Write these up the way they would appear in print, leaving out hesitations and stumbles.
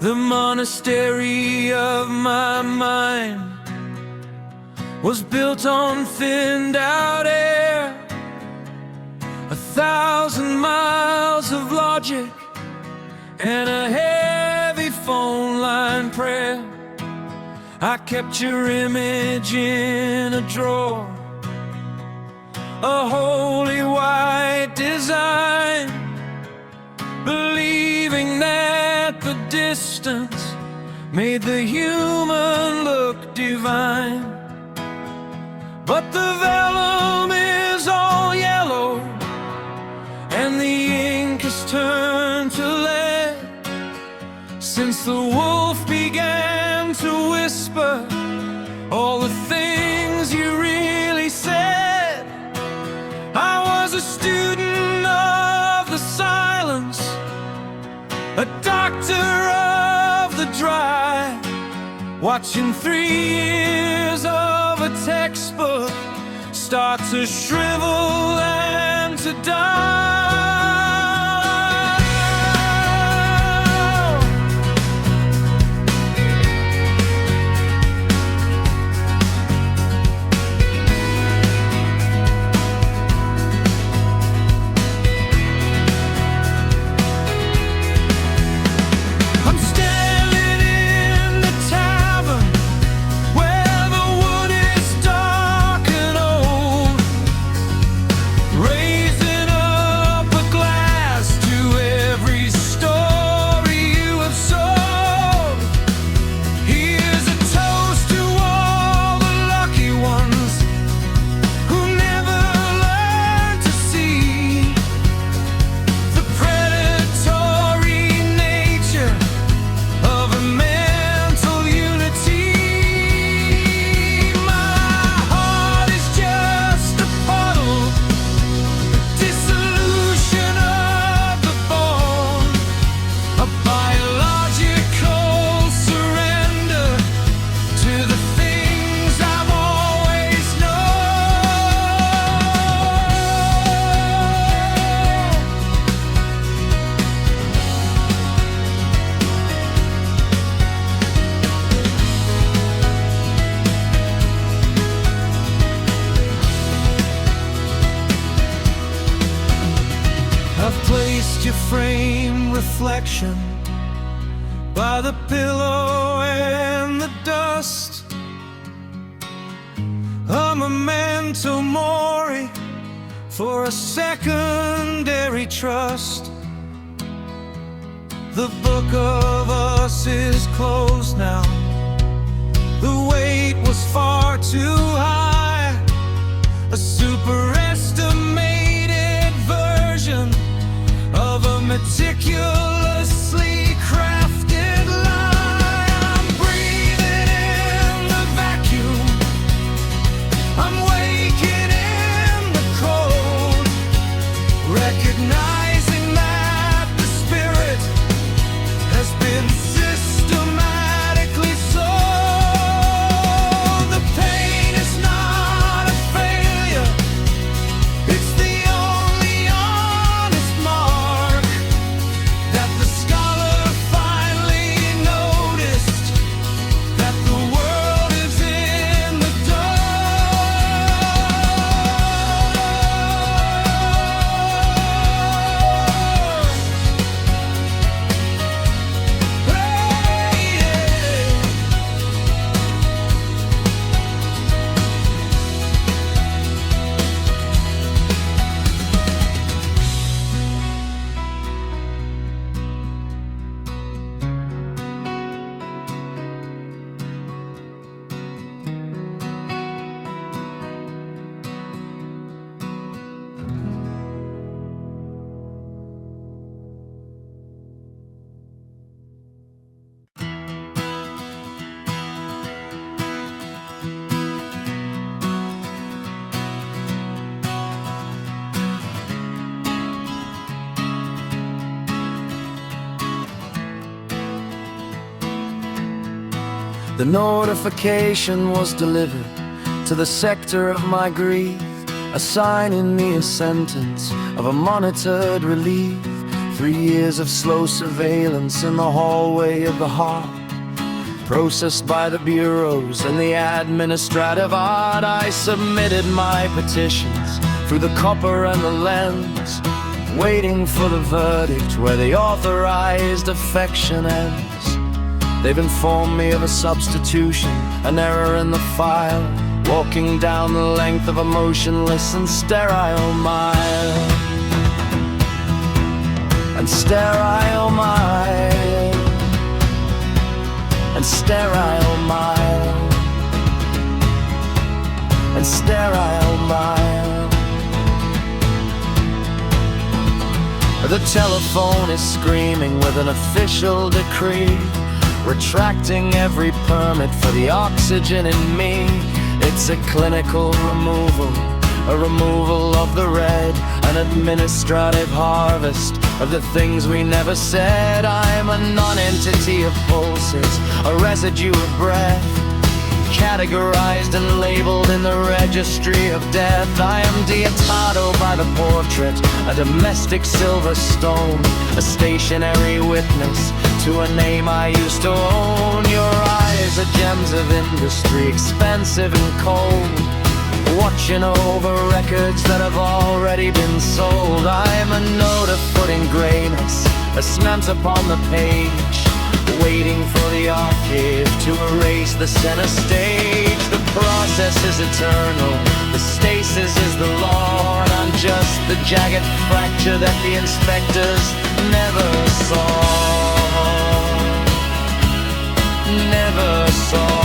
The monastery of my mind was built on thinned out air, 1,000 miles of logic and a heavy phone line prayer. I kept your image in a drawer, a holy white design, believing that the distance made the human look divine. But the vellum is all yellow and the ink has turned to lead, since the wolf began to whisper all the things you really said. I was a student of the silence, a doctor of the dry, watching 3 years of a textbook start to shrivel and to die. I've placed your frame reflection by the pillow and the dust, a memento mori for a secondary trust. The book of us is closed now. The weight was far too high, a superestimated version of a meticulously crafted lie. I'm breathing in the vacuum, I'm waking in the cold, recognizing that the spirit has been systematically sold. The pain is not a failure, it's the only honest mark that the scholar finally noticed, that the world is in the The notification was delivered to the sector of my grief, assigning me a sentence of a monitored relief. 3 years of slow surveillance in the hallway of the heart, processed by the bureaus and the administrative art. I submitted my petitions through the copper and the lens, waiting for the verdict where the authorized affection ends. They've informed me of a substitution, an error in the file, walking down the length of a motionless and sterile mile. And sterile mile, and sterile mile, and sterile mile. The telephone is screaming with an official decree, retracting every permit for the oxygen in me. It's a clinical removal, a removal of the red, an administrative harvest of the things we never said. I'm a non-entity of pulses, a residue of breath, categorized and labeled in the registry of death. I am Dietato by the portrait, a domestic silver stone, a stationary witness to a name I used to own. Your eyes are gems of industry, expensive and cold, watching over records that have already been sold. I'm a note of footing grayness, a cement upon the page, waiting for the archive to erase the center stage. The process is eternal, the stasis is the law, and I'm just the jagged fracture that the inspectors never saw. Never saw.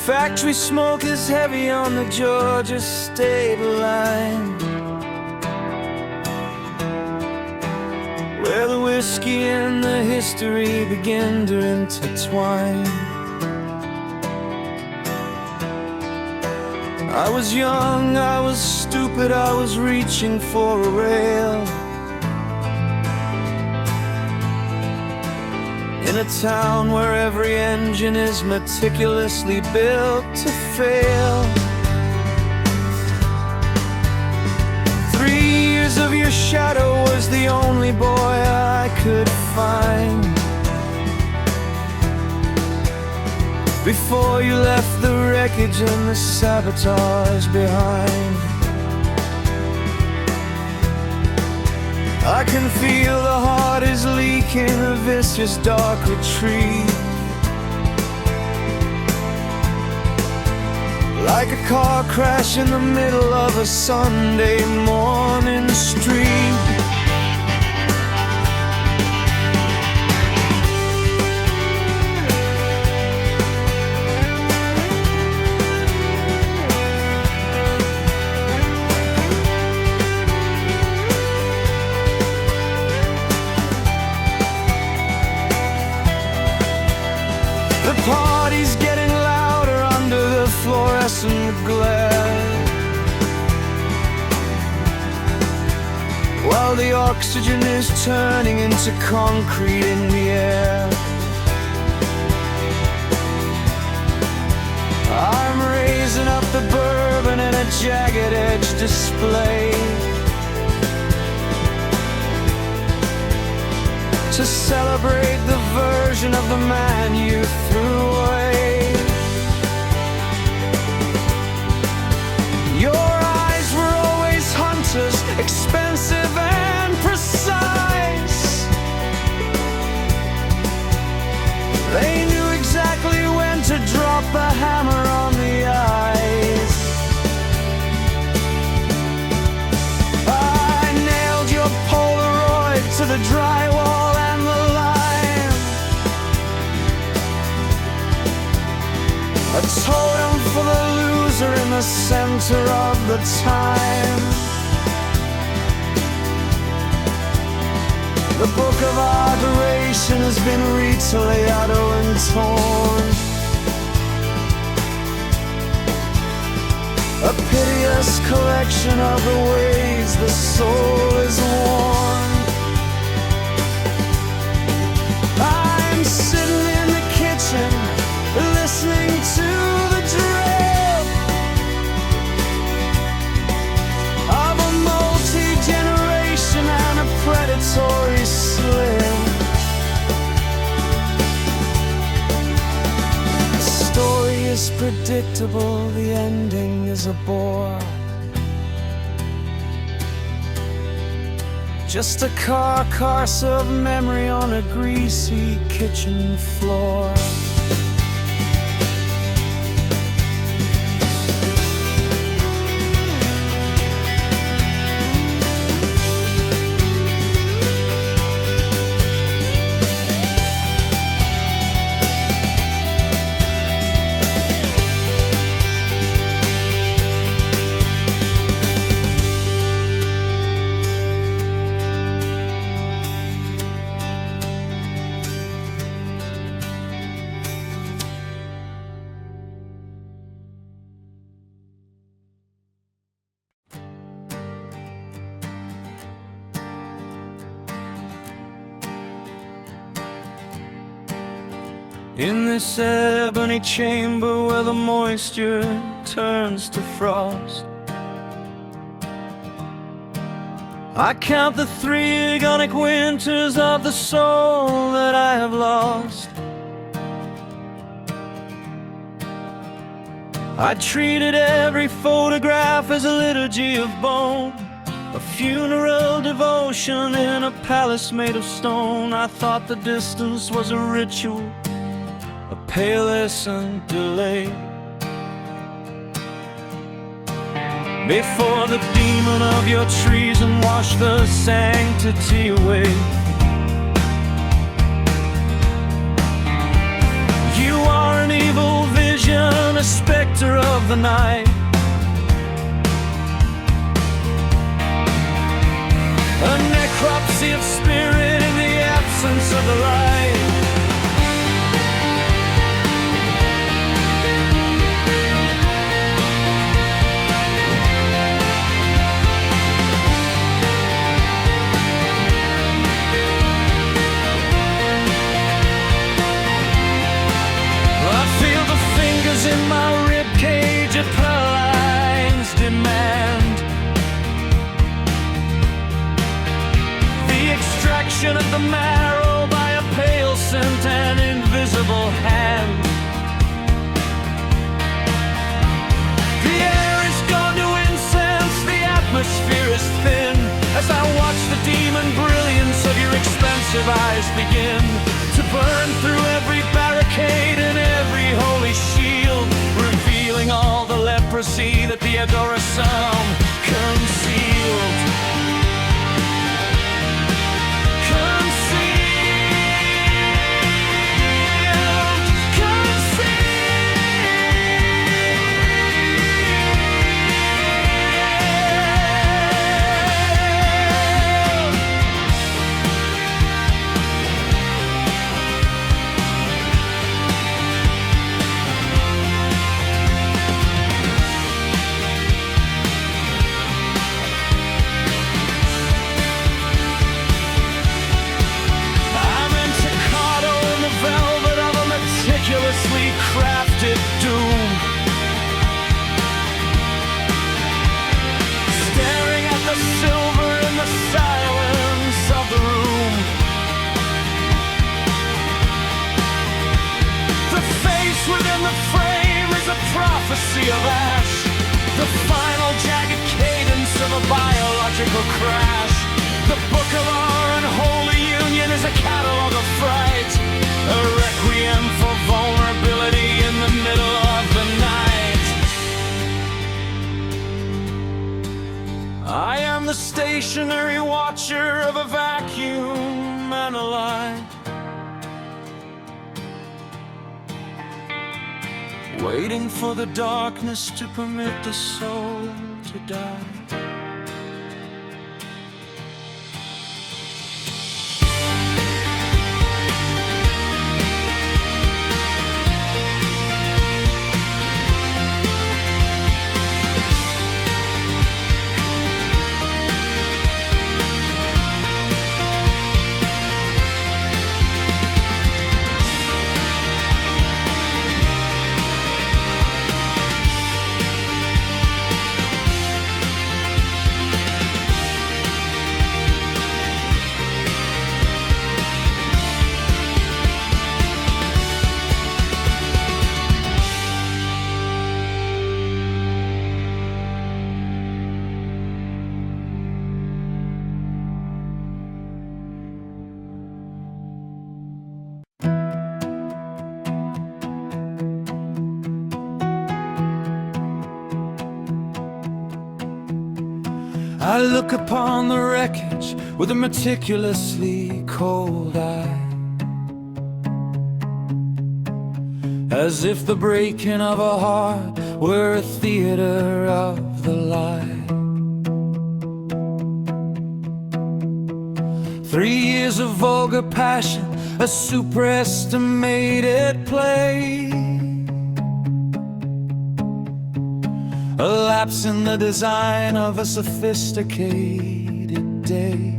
Factory smoke is heavy on the Georgia state line, where the whiskey and the history begin to intertwine. I was young, I was stupid, I was reaching for a rail, in a town where every engine is meticulously built to fail. 3 years of your shadow was the only boy I could find, before you left the wreckage and the sabotage behind. I can feel the heart is leaking, a vicious dark retreat, like a car crash in the middle of a Sunday morning street. The party's getting louder under the fluorescent glare, while the oxygen is turning into concrete in the air. jagged edge display to celebrate the version of the man you threw away. Your eyes were always hunters, expensive and precise. They knew exactly when to drop the hammer on the ice. I nailed your Polaroid to the drywall and the line, a totem for the loser in the center of the time. The book of adoration has been retilated and torn, a piteous collection of the ways the soul is worn. I'm sitting in the kitchen, listening to the drill of a multi-generation and a predatory slim. The story is predictable, the ending is a bore. Just a carcass of memory on a greasy kitchen floor. In this ebony chamber where the moisture turns to frost, I count the 3 agonic winters of the soul that I have lost. I treated every photograph as a liturgy of bone, a funeral devotion in a palace made of stone. I thought the distance was a ritual, a paleness delay, before the demon of your treason washed the sanctity away. You are an evil vision, a specter of the night, a necropsy of spirit in the absence of the light. In my ribcage, it paralyzed demand, the extraction of the marrow by a pale scent and invisible hand. The air is gone to incense, the atmosphere is thin, as I watch the demon brilliance of your expansive eyes begin to burn through every barricade and every holy shield, revealing all the leprosy that the Adoration concealed. prophecy of ash, the final jagged cadence of a biological crash. The Book of Our Unholy Union is a catalog of fright, a requiem for vulnerability in the middle of the night. I am the stationary watcher of a vacuum and a light, waiting for the darkness to permit the soul to die. I look upon the wreckage with a meticulously cold eye, as if the breaking of a heart were a theater of the lie. 3 years of vulgar passion, a superestimated play, a lapse in the design of a sophisticated day.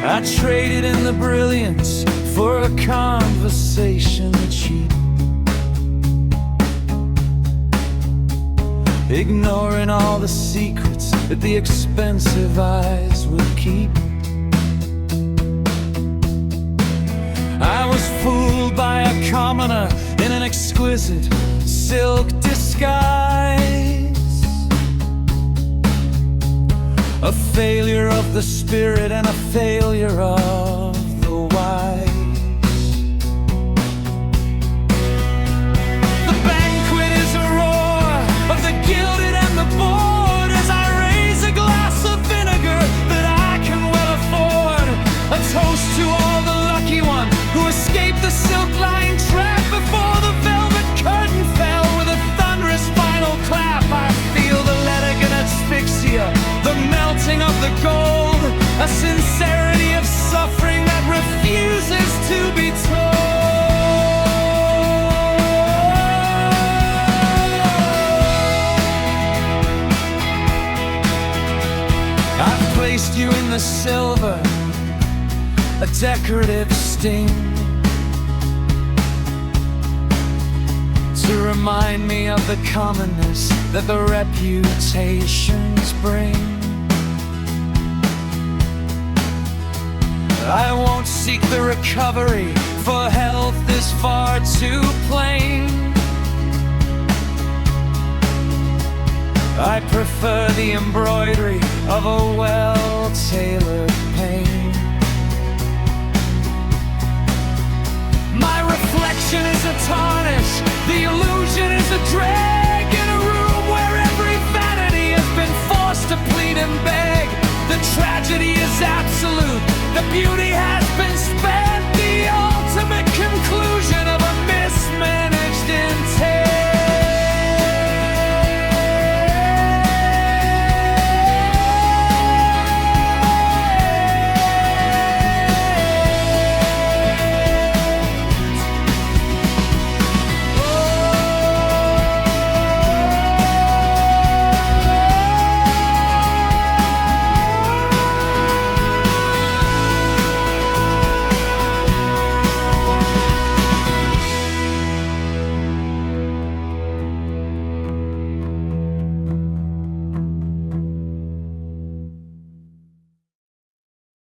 I traded in the brilliance for a conversation cheap, ignoring all the secrets that the expensive eyes would keep. I was fooled by a commoner in an exquisite silk disguise, a failure of the spirit and a failure of the wise. The banquet is a roar of the gilded and the bored, as I raise a glass of vinegar that I can well afford, a toast to all the lucky one who escaped the silk-lined trap before the velvet curtain fell with a thunderous final clap. I feel the elegant asphyxia, the melting of the gold, a sincerity of suffering that refuses to be told. I've placed you in the silver, a decorative sting, to rmind me of the commonness that the reputations bring. I won't seek the recovery, for health is far too plain. I prefer the embroidery of a well-tailored pain. My reflection is a tarnish, the illusion is a drag, in a room where every vanity has been forced to plead and beg. The tragedy is absolute, the beauty